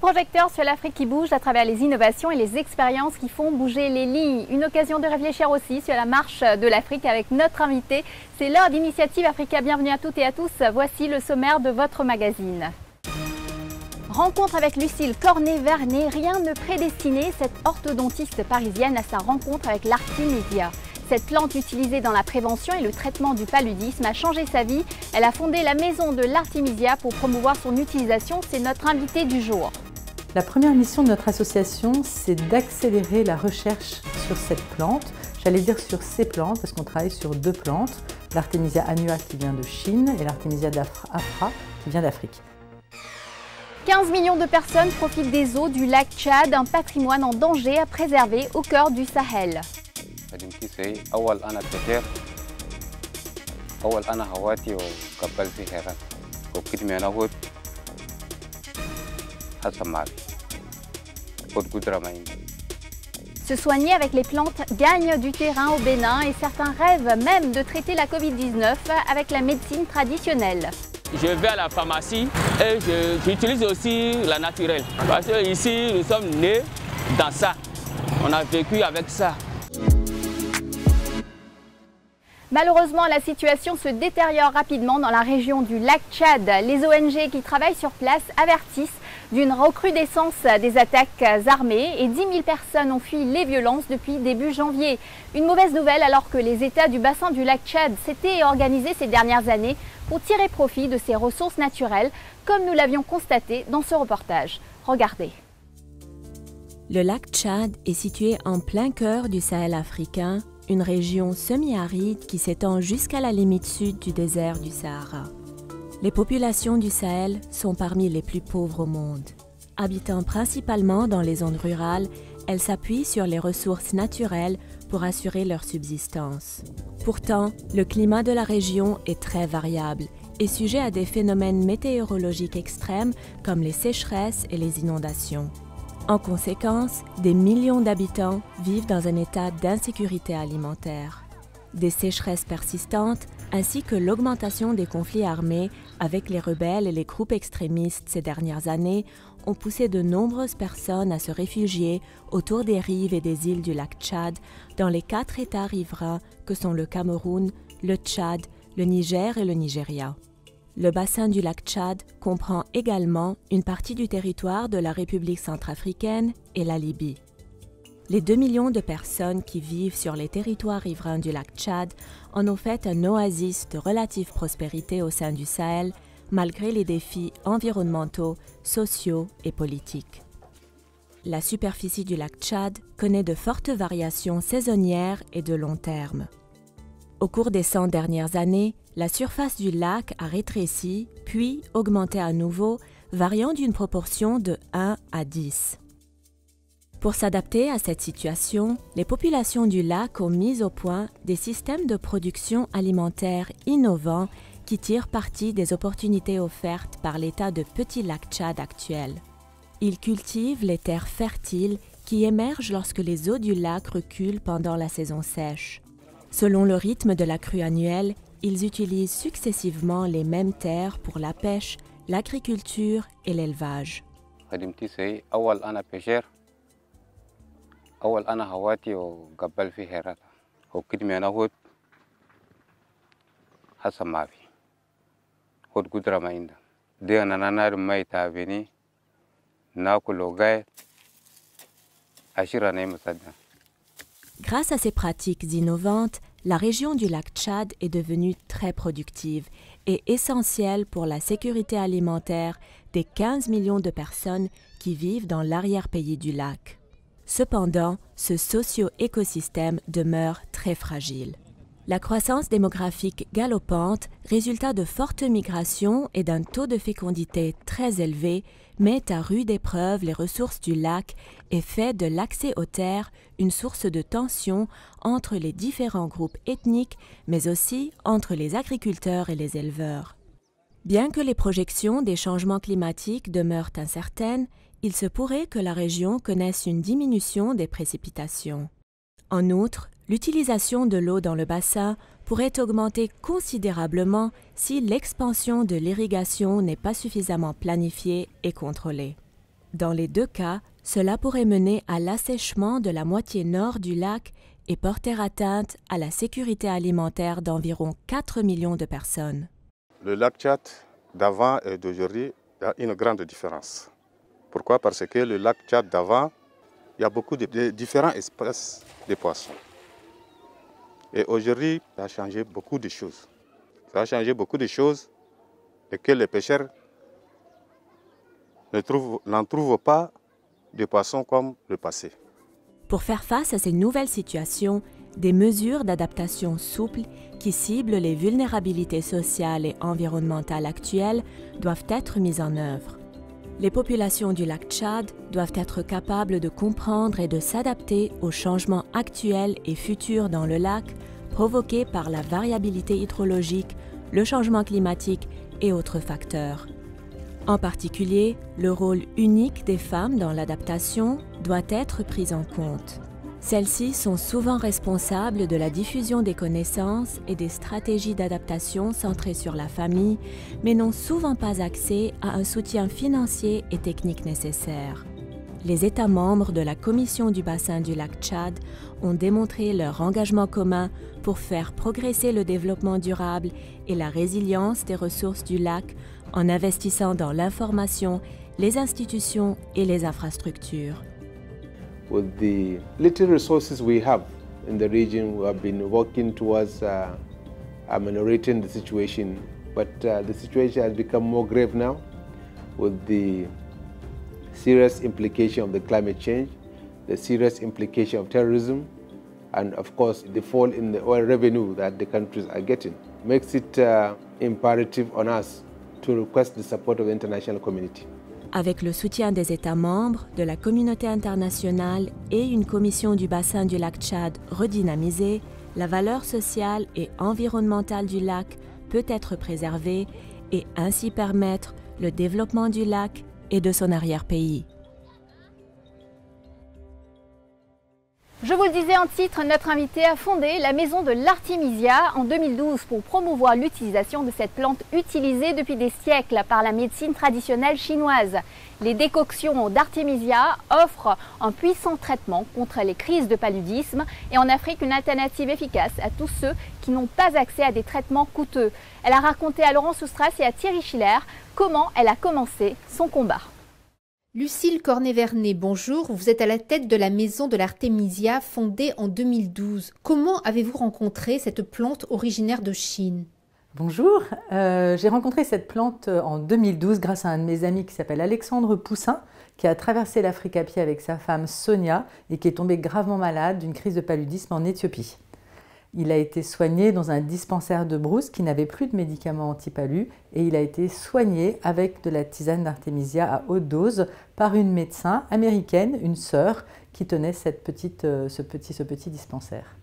projecteur sur l'Afrique qui bouge à travers les innovations et les expériences qui font bouger les lignes. Une occasion de réfléchir aussi sur la marche de l'Afrique avec notre invité. C'est l'heure d'Initiative Africa. Bienvenue à toutes et à tous. Voici le sommaire de votre magazine. Rencontre avec Lucille Cornet-Vernet. Rien ne prédestinait cette orthodontiste parisienne à sa rencontre avec l'artémisia. Cette plante utilisée dans la prévention et le traitement du paludisme a changé sa vie. Elle a fondé la maison de l'artémisia pour promouvoir son utilisation. C'est notre invité du jour. La première mission de notre association, c'est d'accélérer la recherche sur cette plante. J'allais dire sur ces plantes parce qu'on travaille sur deux plantes. L'artémisia annua qui vient de Chine et l'artémisia afra qui vient d'Afrique. 15 millions de personnes profitent des eaux du lac Tchad, un patrimoine en danger à préserver au cœur du Sahel. Se soigner avec les plantes gagne du terrain au Bénin et certains rêvent même de traiter la Covid-19 avec la médecine traditionnelle. Je vais à la pharmacie et j'utilise aussi la naturelle. Parce qu'ici, nous sommes nés dans ça. On a vécu avec ça. Malheureusement, la situation se détériore rapidement dans la région du lac Tchad. Les ONG qui travaillent sur place avertissent d'une recrudescence des attaques armées et 10 000 personnes ont fui les violences depuis début janvier. Une mauvaise nouvelle alors que les États du bassin du lac Tchad s'étaient organisés ces dernières années pour tirer profit de ces ressources naturelles, comme nous l'avions constaté dans ce reportage. Regardez. Le lac Tchad est situé en plein cœur du Sahel africain, une région semi-aride qui s'étend jusqu'à la limite sud du désert du Sahara. Les populations du Sahel sont parmi les plus pauvres au monde. Habitant principalement dans les zones rurales, elles s'appuient sur les ressources naturelles pour assurer leur subsistance. Pourtant, le climat de la région est très variable et sujet à des phénomènes météorologiques extrêmes comme les sécheresses et les inondations. En conséquence, des millions d'habitants vivent dans un état d'insécurité alimentaire. Des sécheresses persistantes, ainsi que l'augmentation des conflits armés avec les rebelles et les groupes extrémistes ces dernières années, ont poussé de nombreuses personnes à se réfugier autour des rives et des îles du lac Tchad, dans les 4 États riverains que sont le Cameroun, le Tchad, le Niger et le Nigeria. Le bassin du lac Tchad comprend également une partie du territoire de la République centrafricaine et la Libye. Les 2 millions de personnes qui vivent sur les territoires riverains du lac Tchad en ont fait un oasis de relative prospérité au sein du Sahel, malgré les défis environnementaux, sociaux et politiques. La superficie du lac Tchad connaît de fortes variations saisonnières et de long terme. Au cours des 100 dernières années, la surface du lac a rétréci, puis augmenté à nouveau, variant d'une proportion de 1 à 10. Pour s'adapter à cette situation, les populations du lac ont mis au point des systèmes de production alimentaire innovants qui tirent parti des opportunités offertes par l'état de petit lac Tchad actuel. Ils cultivent les terres fertiles qui émergent lorsque les eaux du lac reculent pendant la saison sèche. Selon le rythme de la crue annuelle, ils utilisent successivement les mêmes terres pour la pêche, l'agriculture et l'élevage. Grâce à ces pratiques innovantes, la région du lac Tchad est devenue très productive et essentielle pour la sécurité alimentaire des 15 millions de personnes qui vivent dans l'arrière-pays du lac. Cependant, ce socio-écosystème demeure très fragile. La croissance démographique galopante, résultat de fortes migrations et d'un taux de fécondité très élevé, met à rude épreuve les ressources du lac et fait de l'accès aux terres une source de tension entre les différents groupes ethniques, mais aussi entre les agriculteurs et les éleveurs. Bien que les projections des changements climatiques demeurent incertaines, il se pourrait que la région connaisse une diminution des précipitations. En outre, l'utilisation de l'eau dans le bassin pourrait augmenter considérablement si l'expansion de l'irrigation n'est pas suffisamment planifiée et contrôlée. Dans les deux cas, cela pourrait mener à l'assèchement de la moitié nord du lac et porter atteinte à la sécurité alimentaire d'environ 4 millions de personnes. Le lac Tchad d'avant et d'aujourd'hui, il y a une grande différence. Pourquoi? Parce que le lac Tchad d'avant, il y a beaucoup de différentes espèces de poissons. Et aujourd'hui, ça a changé beaucoup de choses. Ça a changé beaucoup de choses et que les pêcheurs n'en trouvent pas de poissons comme le passé. Pour faire face à ces nouvelles situations, des mesures d'adaptation souples qui ciblent les vulnérabilités sociales et environnementales actuelles doivent être mises en œuvre. Les populations du lac Tchad doivent être capables de comprendre et de s'adapter aux changements actuels et futurs dans le lac provoqués par la variabilité hydrologique, le changement climatique et autres facteurs. En particulier, le rôle unique des femmes dans l'adaptation doit être pris en compte. Celles-ci sont souvent responsables de la diffusion des connaissances et des stratégies d'adaptation centrées sur la famille, mais n'ont souvent pas accès à un soutien financier et technique nécessaire. Les États membres de la Commission du bassin du lac Tchad ont démontré leur engagement commun pour faire progresser le développement durable et la résilience des ressources du lac en investissant dans l'information, les institutions et les infrastructures. With the little resources we have in the region, we have been working towards ameliorating the situation. But the situation has become more grave now with the serious implication of the climate change, the serious implication of terrorism, and of course the fall in the oil revenue that the countries are getting. Makes it imperative on us to request the support of the international community. Avec le soutien des États membres, de la communauté internationale et une commission du bassin du lac Tchad redynamisée, la valeur sociale et environnementale du lac peut être préservée et ainsi permettre le développement du lac et de son arrière-pays. Je vous le disais en titre, notre invité a fondé la maison de l'Artemisia en 2012 pour promouvoir l'utilisation de cette plante utilisée depuis des siècles par la médecine traditionnelle chinoise. Les décoctions d'Artemisia offrent un puissant traitement contre les crises de paludisme et en Afrique une alternative efficace à tous ceux qui n'ont pas accès à des traitements coûteux. Elle a raconté à Laurent Soustras et à Thierry Schiller comment elle a commencé son combat. Lucille Cornet-Vernet, bonjour. Vous êtes à la tête de la maison de l'Artemisia fondée en 2012. Comment avez-vous rencontré cette plante originaire de Chine? Bonjour, j'ai rencontré cette plante en 2012 grâce à un de mes amis qui s'appelle Alexandre Poussin, qui a traversé l'Afrique à pied avec sa femme Sonia et qui est tombé gravement malade d'une crise de paludisme en Éthiopie. Il a été soigné dans un dispensaire de Brousse qui n'avait plus de médicaments anti-palud et il a été soigné avec de la tisane d'Artemisia à haute dose par une médecin américaine, une sœur, qui tenait ce petit dispensaire.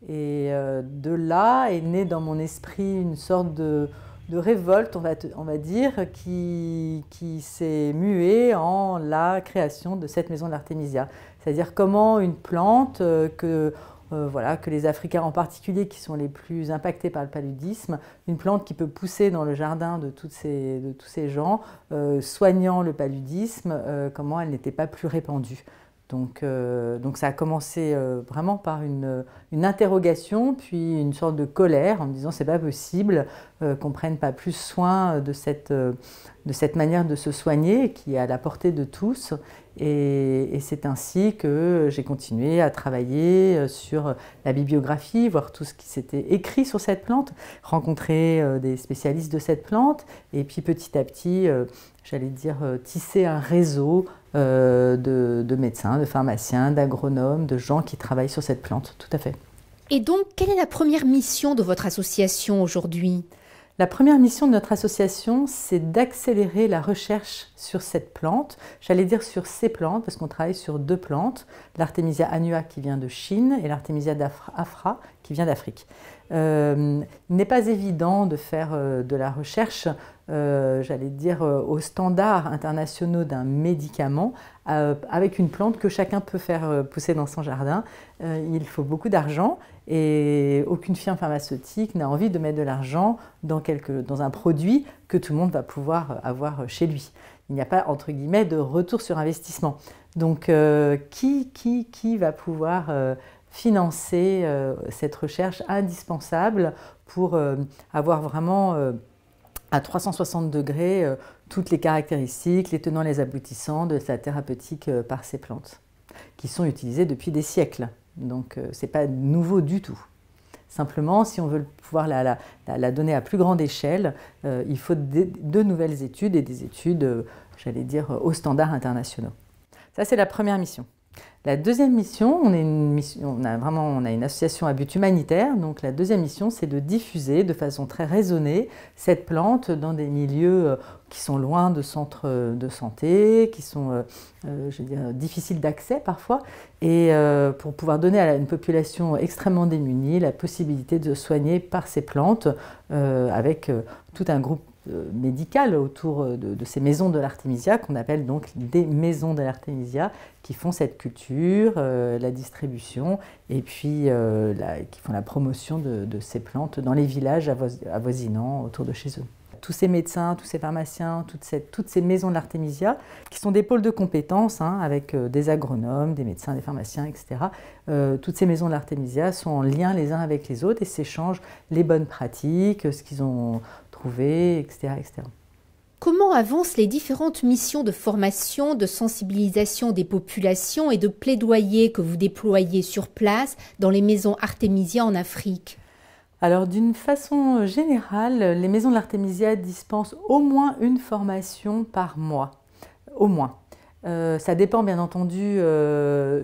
Et de là est née dans mon esprit une sorte de révolte, on va dire, qui s'est muée en la création de cette maison de l'Artemisia. C'est-à-dire comment une plante que les Africains en particulier qui sont les plus impactés par le paludisme, une plante qui peut pousser dans le jardin de tous ces gens, soignant le paludisme, comment elle n'était pas plus répandue. Donc ça a commencé vraiment par une interrogation, puis une sorte de colère en me disant c'est pas possible qu'on prenne pas plus soin de cette manière de se soigner qui est à la portée de tous. Et c'est ainsi que j'ai continué à travailler sur la bibliographie, voir tout ce qui s'était écrit sur cette plante, rencontrer des spécialistes de cette plante, et puis petit à petit, tisser un réseau de médecins, de pharmaciens, d'agronomes, de gens qui travaillent sur cette plante, tout à fait. Et donc, quelle est la première mission de votre association aujourd'hui ? La première mission de notre association, c'est d'accélérer la recherche sur cette plante, j'allais dire sur ces plantes, parce qu'on travaille sur deux plantes, l'Artemisia annua qui vient de Chine et l'Artemisia afra qui vient d'Afrique. Il n'est pas évident de faire de la recherche, aux standards internationaux d'un médicament avec une plante que chacun peut faire pousser dans son jardin. Il faut beaucoup d'argent et aucune firme pharmaceutique n'a envie de mettre de l'argent dans un produit que tout le monde va pouvoir avoir chez lui. il n'y a pas, entre guillemets, de retour sur investissement. Donc, qui va pouvoir financer cette recherche indispensable pour avoir vraiment à 360 degrés toutes les caractéristiques, les tenants et les aboutissants de la thérapeutique par ces plantes, qui sont utilisées depuis des siècles. Donc, ce n'est pas nouveau du tout. Simplement, si on veut pouvoir la donner à plus grande échelle, il faut de nouvelles études et des études, j'allais dire, aux standards internationaux. Ça, c'est la première mission. La deuxième mission, on a une association à but humanitaire, donc la deuxième mission, c'est de diffuser de façon très raisonnée cette plante dans des milieux qui sont loin de centres de santé, qui sont je veux dire, difficiles d'accès parfois, et pour pouvoir donner à une population extrêmement démunie la possibilité de se soigner par ces plantes avec tout un groupe médicales autour de ces maisons de l'artémisia, qu'on appelle donc des maisons de l'artémisia, qui font cette culture, la distribution et puis qui font la promotion de ces plantes dans les villages avoisinants autour de chez eux. Tous ces médecins, tous ces pharmaciens, toutes ces maisons de l'artémisia, qui sont des pôles de compétences, avec des agronomes, des médecins, des pharmaciens, etc. Toutes ces maisons de l'artémisia sont en lien les uns avec les autres et s'échangent les bonnes pratiques, ce qu'ils ont trouvé, etc., etc. Comment avancent les différentes missions de formation, de sensibilisation des populations et de plaidoyer que vous déployez sur place dans les maisons artémisia en Afrique ? Alors, d'une façon générale, les maisons de l'artémisia dispensent au moins une formation par mois, au moins. Ça dépend bien entendu,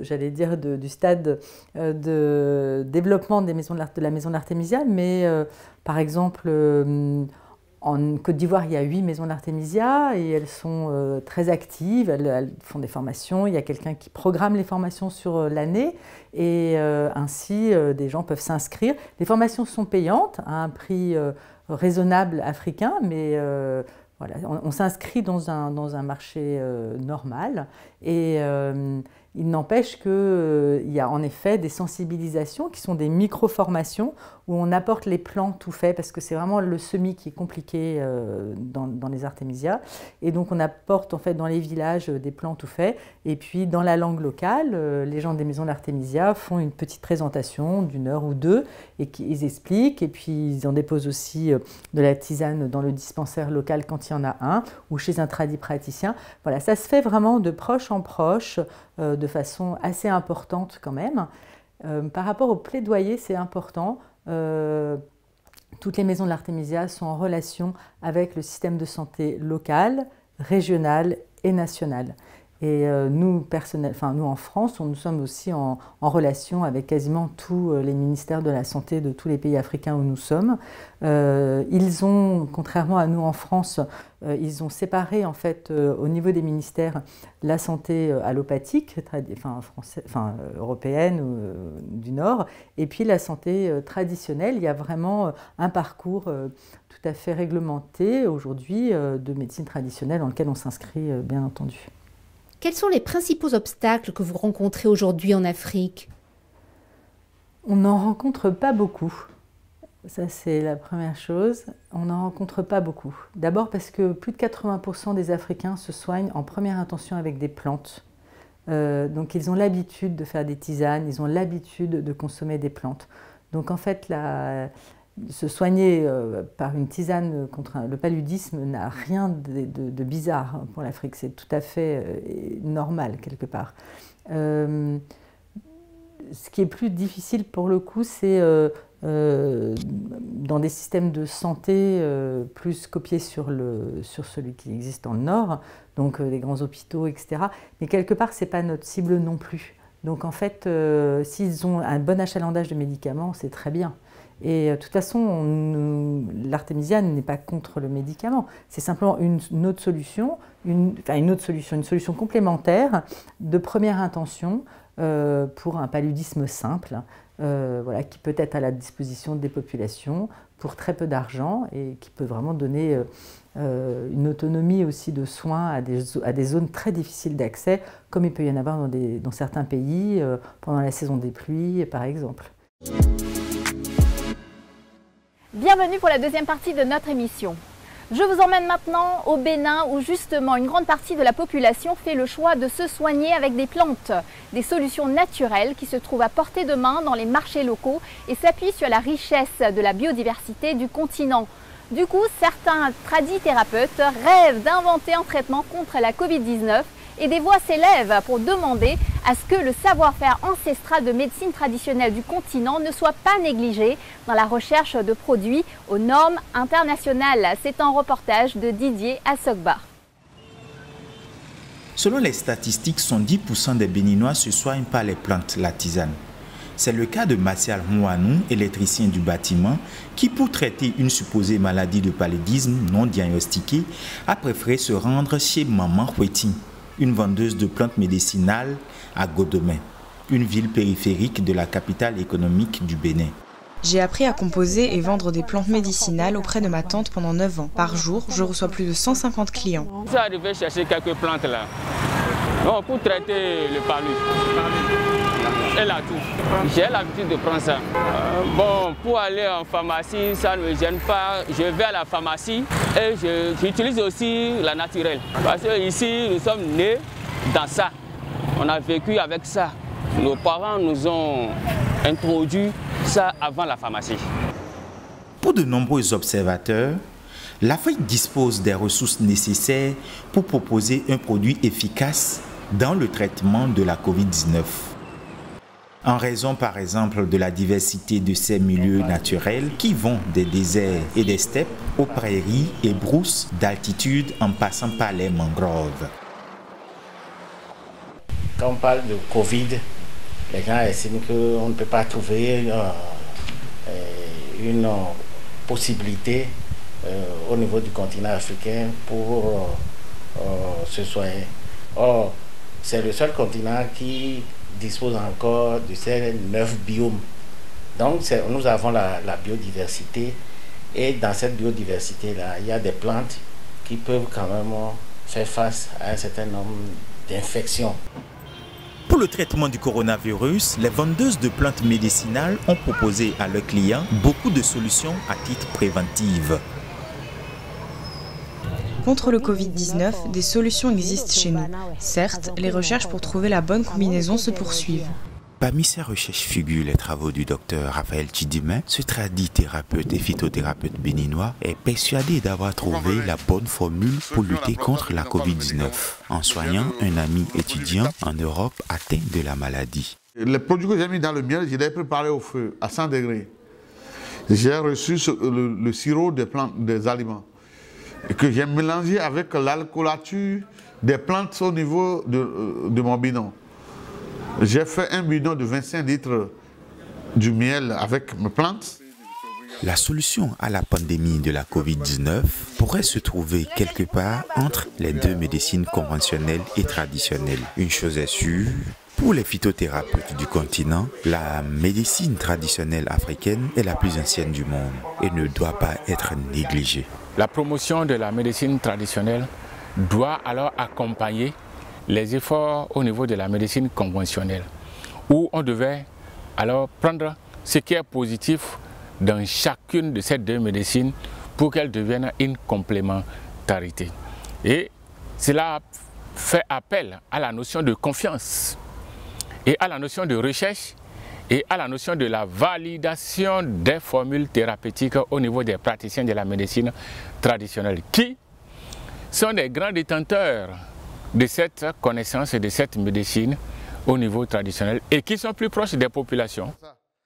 j'allais dire, du stade de développement de la maison de l'artémisia, mais par exemple, en Côte d'Ivoire, il y a 8 maisons de l'artémisia et elles sont très actives, elles font des formations, il y a quelqu'un qui programme les formations sur l'année et ainsi des gens peuvent s'inscrire. Les formations sont payantes à un prix raisonnable africain, mais voilà, on s'inscrit dans un marché normal et il n'empêche qu'il y a en effet des sensibilisations qui sont des micro-formations où on apporte les plants tout faits parce que c'est vraiment le semis qui est compliqué dans les artémisia. Et donc on apporte en fait dans les villages des plants tout faits et puis dans la langue locale, les gens des maisons d'artémisia font une petite présentation d'une heure ou deux et ils expliquent et puis ils en déposent aussi de la tisane dans le dispensaire local quand il y en a un ou chez un tradipraticien. Voilà, ça se fait vraiment de proche en proche de façon assez importante quand même. Par rapport au plaidoyer, c'est important. Toutes les maisons de l'artémisia sont en relation avec le système de santé local, régional et national. Et nous en France, nous sommes aussi en relation avec quasiment tous les ministères de la santé de tous les pays africains où nous sommes. Ils ont, contrairement à nous en France, ils ont séparé en fait au niveau des ministères la santé allopathique, européenne du Nord, et puis la santé traditionnelle. Il y a vraiment un parcours tout à fait réglementé aujourd'hui de médecine traditionnelle dans lequel on s'inscrit bien entendu. Quels sont les principaux obstacles que vous rencontrez aujourd'hui en Afrique ? On n'en rencontre pas beaucoup. Ça, c'est la première chose. On n'en rencontre pas beaucoup. D'abord parce que plus de 80% des Africains se soignent en première intention avec des plantes. Donc, ils ont l'habitude de faire des tisanes, ils ont l'habitude de consommer des plantes. Donc, en fait, se soigner par une tisane contre le paludisme n'a rien de bizarre pour l'Afrique. C'est tout à fait normal, quelque part. Ce qui est plus difficile pour le coup, c'est dans des systèmes de santé plus copiés sur celui qui existe dans le Nord, donc les grands hôpitaux, etc. Mais quelque part, ce n'est pas notre cible non plus. Donc en fait, s'ils ont un bon achalandage de médicaments, c'est très bien. Et de toute façon, l'artémisia n'est pas contre le médicament. C'est simplement une autre solution, une solution complémentaire de première intention pour un paludisme simple, voilà, qui peut être à la disposition des populations pour très peu d'argent et qui peut vraiment donner une autonomie aussi de soins à des zones très difficiles d'accès, comme il peut y en avoir dans certains pays pendant la saison des pluies, par exemple. Bienvenue pour la deuxième partie de notre émission. Je vous emmène maintenant au Bénin où justement une grande partie de la population fait le choix de se soigner avec des plantes, des solutions naturelles qui se trouvent à portée de main dans les marchés locaux et s'appuient sur la richesse de la biodiversité du continent. Du coup, certains tradithérapeutes rêvent d'inventer un traitement contre la Covid-19 et des voix s'élèvent pour demander à ce que le savoir-faire ancestral de médecine traditionnelle du continent ne soit pas négligé dans la recherche de produits aux normes internationales. C'est un reportage de Didier Assogba. Selon les statistiques, 110% des Béninois se soignent par les plantes, la tisane. C'est le cas de Martial Mouanou, électricien du bâtiment, qui pour traiter une supposée maladie de paludisme non diagnostiquée, a préféré se rendre chez Maman Hueti, une vendeuse de plantes médicinales à Godomé, une ville périphérique de la capitale économique du Bénin. J'ai appris à composer et vendre des plantes médicinales auprès de ma tante pendant 9 ans. Par jour, je reçois plus de 150 clients. Je suis arrivé chercher quelques plantes là. Bon, pour traiter le paludisme et la toux. J'ai l'habitude de prendre ça. Bon, pour aller en pharmacie, ça ne me gêne pas. Je vais à la pharmacie et j'utilise aussi la naturelle. Parce que ici, nous sommes nés dans ça. On a vécu avec ça. Nos parents nous ont introduit ça avant la pharmacie. Pour de nombreux observateurs, l'Afrique dispose des ressources nécessaires pour proposer un produit efficace dans le traitement de la Covid-19. En raison par exemple de la diversité de ces milieux naturels qui vont des déserts et des steppes aux prairies et brousses d'altitude en passant par les mangroves. Quand on parle de Covid, les gens estiment qu'on ne peut pas trouver une possibilité au niveau du continent africain pour se soigner. Or, c'est le seul continent qui dispose encore de ces 9 biomes. Donc, nous avons la biodiversité et dans cette biodiversité-là, il y a des plantes qui peuvent quand même faire face à un certain nombre d'infections. Pour le traitement du coronavirus, les vendeuses de plantes médicinales ont proposé à leurs clients beaucoup de solutions à titre préventif. Contre le Covid-19, des solutions existent chez nous. Certes, les recherches pour trouver la bonne combinaison se poursuivent. Parmi ces recherches figurent les travaux du docteur Raphaël Chidimé. Ce tradithérapeute et phytothérapeute béninois est persuadé d'avoir trouvé la bonne formule pour lutter contre la Covid-19 en soignant un ami étudiant en Europe atteint de la maladie. Les produits que j'ai mis dans le miel, je l'ai préparé au feu à 100 degrés. J'ai reçu le sirop des plantes, des aliments, et que j'ai mélangé avec l'alcoolature des plantes au niveau de mon bidon. J'ai fait un bidon de 25 litres du miel avec mes plantes. La solution à la pandémie de la Covid-19 pourrait se trouver quelque part entre les deux médecines conventionnelles et traditionnelles. Une chose est sûre, pour les phytothérapeutes du continent, la médecine traditionnelle africaine est la plus ancienne du monde et ne doit pas être négligée. La promotion de la médecine traditionnelle doit alors accompagner les efforts au niveau de la médecine conventionnelle, où on devait alors prendre ce qui est positif dans chacune de ces deux médecines pour qu'elles deviennent une complémentarité. Et cela fait appel à la notion de confiance et à la notion de recherche et à la notion de la validation des formules thérapeutiques au niveau des praticiens de la médecine traditionnelle, qui sont des grands détenteurs de cette connaissance et de cette médecine au niveau traditionnel et qui sont plus proches des populations.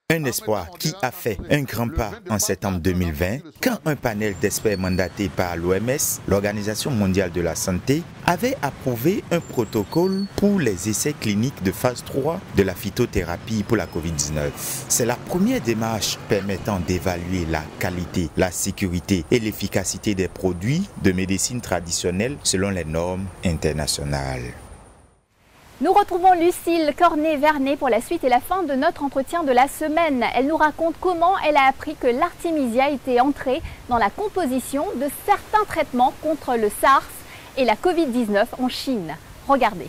Un espoir qui a fait un grand pas en septembre 2020 quand un panel d'experts mandaté par l'OMS, l'Organisation mondiale de la santé, avait approuvé un protocole pour les essais cliniques de phase 3 de la phytothérapie pour la Covid-19. C'est la première démarche permettant d'évaluer la qualité, la sécurité et l'efficacité des produits de médecine traditionnelle selon les normes internationales. Nous retrouvons Lucille Cornet-Vernet pour la suite et la fin de notre entretien de la semaine. Elle nous raconte comment elle a appris que l'artémisia était entrée dans la composition de certains traitements contre le SARS et la Covid-19 en Chine. Regardez.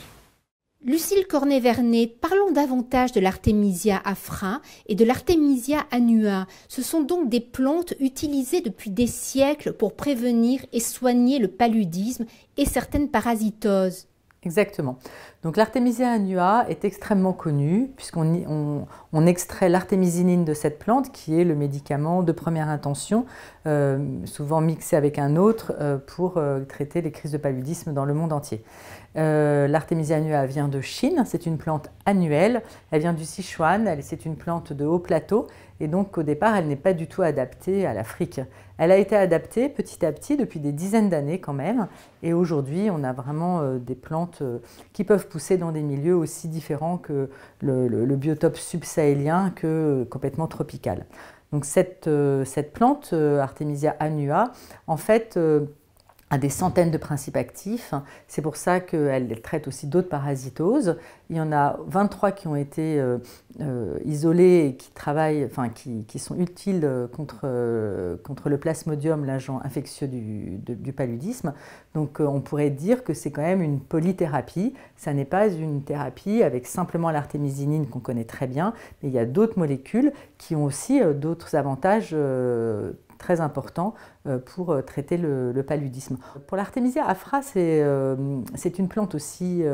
Lucille Cornet-Vernet, parlons davantage de l'Artemisia afra et de l'Artemisia annua. Ce sont donc des plantes utilisées depuis des siècles pour prévenir et soigner le paludisme et certaines parasitoses. Exactement. Donc l'Artemisia annua est extrêmement connue puisqu'on extrait l'artémisinine de cette plante qui est le médicament de première intention, souvent mixé avec un autre pour traiter les crises de paludisme dans le monde entier. L'Artemisia annua vient de Chine, c'est une plante annuelle, elle vient du Sichuan, c'est une plante de haut plateau et donc au départ elle n'est pas du tout adaptée à l'Afrique. Elle a été adaptée petit à petit depuis des dizaines d'années quand même et aujourd'hui on a vraiment des plantes qui peuvent pousser dans des milieux aussi différents que le biotope subsahélien que complètement tropical. Donc cette plante, Artemisia annua, en fait a des centaines de principes actifs. C'est pour ça qu'elle traite aussi d'autres parasitoses. Il y en a 23 qui ont été isolés et qui travaillent, enfin qui sont utiles contre le plasmodium, l'agent infectieux du paludisme. Donc on pourrait dire que c'est quand même une polythérapie. Ça n'est pas une thérapie avec simplement l'artémisinine qu'on connaît très bien, mais il y a d'autres molécules qui ont aussi d'autres avantages très important pour traiter le paludisme. Pour l'Artemisia afra, c'est une plante aussi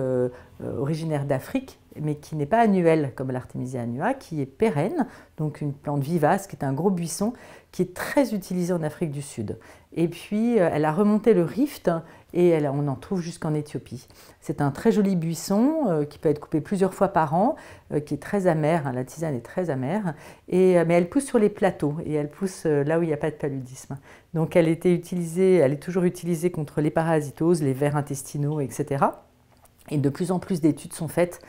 originaire d'Afrique, mais qui n'est pas annuelle comme l'Artemisia annua, qui est pérenne, donc une plante vivace, qui est un gros buisson, qui est très utilisé en Afrique du Sud. Et puis, elle a remonté le rift et on en trouve jusqu'en Éthiopie. C'est un très joli buisson qui peut être coupé plusieurs fois par an, qui est très amer, hein, la tisane est très amère, mais elle pousse sur les plateaux et elle pousse là où il n'y a pas de paludisme. Donc elle est toujours utilisée contre les parasitoses, les vers intestinaux, etc. Et de plus en plus d'études sont faites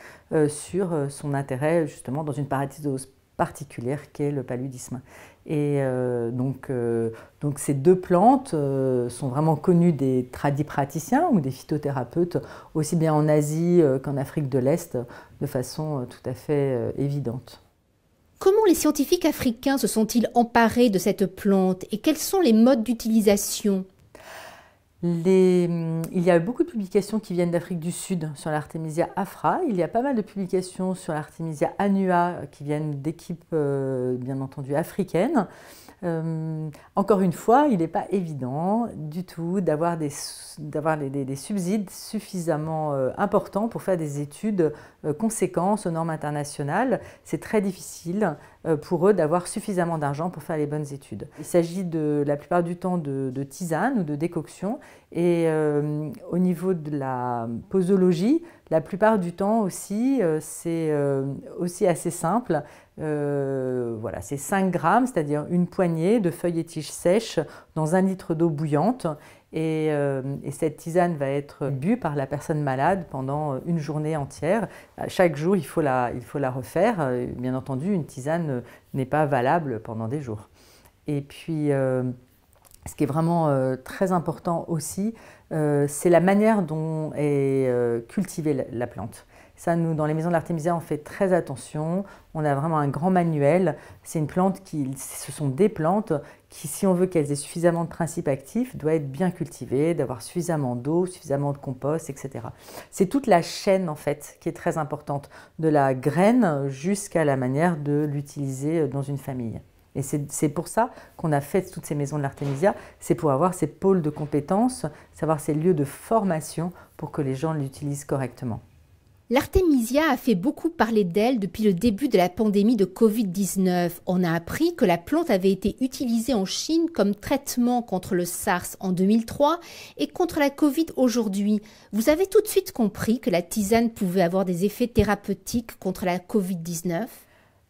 sur son intérêt justement dans une parasitose particulière qu'est le paludisme. Et donc ces deux plantes sont vraiment connues des tradipraticiens ou des phytothérapeutes, aussi bien en Asie qu'en Afrique de l'Est, de façon tout à fait évidente. Comment les scientifiques africains se sont-ils emparés de cette plante et quels sont les modes d'utilisation ? Il y a beaucoup de publications qui viennent d'Afrique du Sud sur l'Artemisia afra. Il y a pas mal de publications sur l'Artemisia annua qui viennent d'équipes bien entendu africaines. Encore une fois, il n'est pas évident du tout d'avoir des subsides suffisamment importants pour faire des études conséquentes aux normes internationales. C'est très difficile pour eux d'avoir suffisamment d'argent pour faire les bonnes études. Il s'agit la plupart du temps de tisane ou de décoction et au niveau de la posologie, la plupart du temps aussi, c'est aussi assez simple. Voilà, c'est 5 grammes, c'est-à-dire une poignée de feuilles et tiges sèches dans 1 litre d'eau bouillante. Et cette tisane va être bue par la personne malade pendant une journée entière. Chaque jour, il faut la refaire. Bien entendu, une tisane n'est pas valable pendant des jours. Et puis, ce qui est vraiment très important aussi, c'est la manière dont est cultivée la plante. Ça, nous, dans les maisons de l'Artemisia, on fait très attention. On a vraiment un grand manuel. C'est une plante ce sont des plantes qui, si on veut qu'elles aient suffisamment de principes actifs, doivent être bien cultivées, d'avoir suffisamment d'eau, suffisamment de compost, etc. C'est toute la chaîne, en fait, qui est très importante, de la graine jusqu'à la manière de l'utiliser dans une famille. Et c'est pour ça qu'on a fait toutes ces maisons de l'Artemisia, c'est pour avoir ces pôles de compétences, savoir ces lieux de formation pour que les gens l'utilisent correctement. L'Artemisia a fait beaucoup parler d'elle depuis le début de la pandémie de Covid-19. On a appris que la plante avait été utilisée en Chine comme traitement contre le SARS en 2003 et contre la Covid aujourd'hui. Vous avez tout de suite compris que la tisane pouvait avoir des effets thérapeutiques contre la Covid-19 ?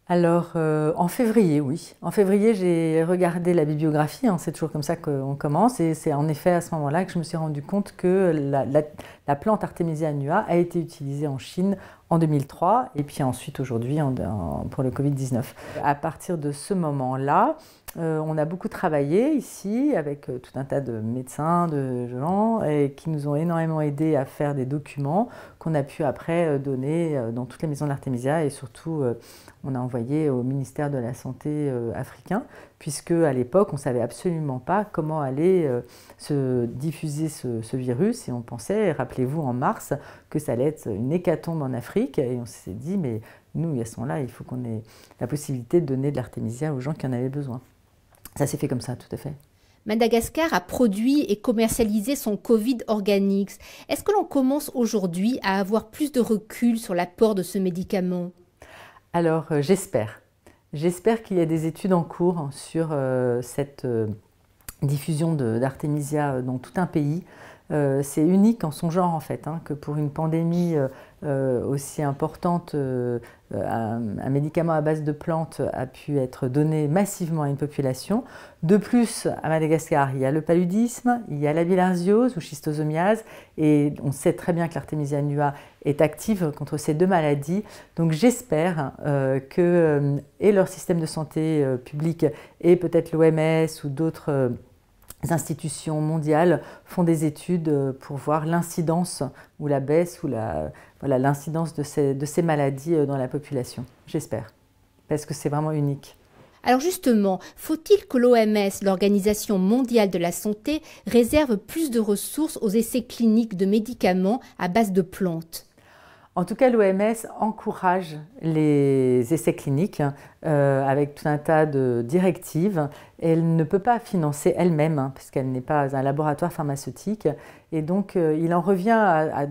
Alors, en février, oui. En février, j'ai regardé la bibliographie, hein, c'est toujours comme ça qu'on commence, et c'est en effet à ce moment-là que je me suis rendu compte que la plante Artemisia annua a été utilisée en Chine en 2003 et puis ensuite aujourd'hui pour le Covid-19. À partir de ce moment-là, on a beaucoup travaillé ici avec tout un tas de médecins, de gens qui nous ont énormément aidés à faire des documents qu'on a pu après donner dans toutes les maisons de l'Artemisia et surtout on a envoyé au ministère de la Santé africain puisque à l'époque on ne savait absolument pas comment allait se diffuser ce virus et on pensait, rappelez-vous en mars, que ça allait être une hécatombe en Afrique et on s'est dit mais nous à ce moment-là il faut qu'on ait la possibilité de donner de l'Artemisia aux gens qui en avaient besoin. Ça s'est fait comme ça, tout à fait. Madagascar a produit et commercialisé son Covid Organics. Est-ce que l'on commence aujourd'hui à avoir plus de recul sur l'apport de ce médicament? Alors, j'espère. J'espère qu'il y a des études en cours sur cette diffusion d'Artemisia dans tout un pays. C'est unique en son genre en fait, que pour une pandémie aussi importante, un médicament à base de plantes a pu être donné massivement à une population. De plus, à Madagascar, il y a le paludisme, il y a la bilharziose ou schistosomiase, et on sait très bien que l'Artemisia annua est active contre ces deux maladies. Donc j'espère que et leur système de santé public et peut-être l'OMS ou d'autres institutions mondiales font des études pour voir l'incidence ou la baisse ou l'incidence de ces maladies dans la population. J'espère, parce que c'est vraiment unique. Alors justement, faut-il que l'OMS, l'Organisation mondiale de la santé, réserve plus de ressources aux essais cliniques de médicaments à base de plantes? En tout cas, l'OMS encourage les essais cliniques avec tout un tas de directives. Elle ne peut pas financer elle-même, puisqu'elle n'est pas un laboratoire pharmaceutique. Et donc, il en revient à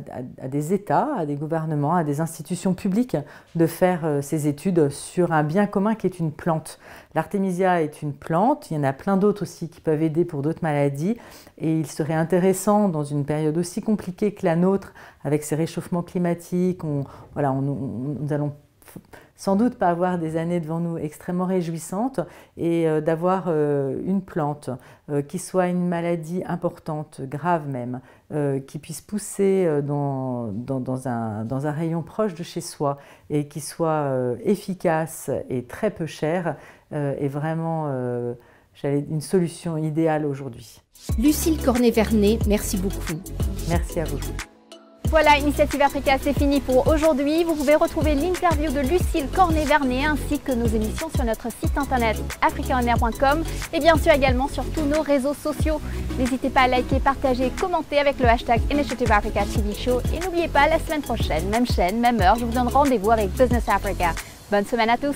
des États, à des gouvernements, à des institutions publiques de faire ces études sur un bien commun qui est une plante. L'Artemisia est une plante, il y en a plein d'autres aussi qui peuvent aider pour d'autres maladies. Et il serait intéressant, dans une période aussi compliquée que la nôtre, avec ces réchauffements climatiques, nous allons sans doute pas avoir des années devant nous extrêmement réjouissantes et d'avoir une plante qui soit une maladie importante, grave même, qui puisse pousser dans un rayon proche de chez soi et qui soit efficace et très peu cher est vraiment une solution idéale aujourd'hui. Lucille Cornet-Vernet, merci beaucoup. Merci à vous. Voilà, Initiative Africa, c'est fini pour aujourd'hui. Vous pouvez retrouver l'interview de Lucille Cornet-Vernet ainsi que nos émissions sur notre site internet africaonair.com et bien sûr également sur tous nos réseaux sociaux. N'hésitez pas à liker, partager, commenter avec le hashtag Initiative Africa TV Show. Et n'oubliez pas, la semaine prochaine, même chaîne, même heure, je vous donne rendez-vous avec Business Africa. Bonne semaine à tous.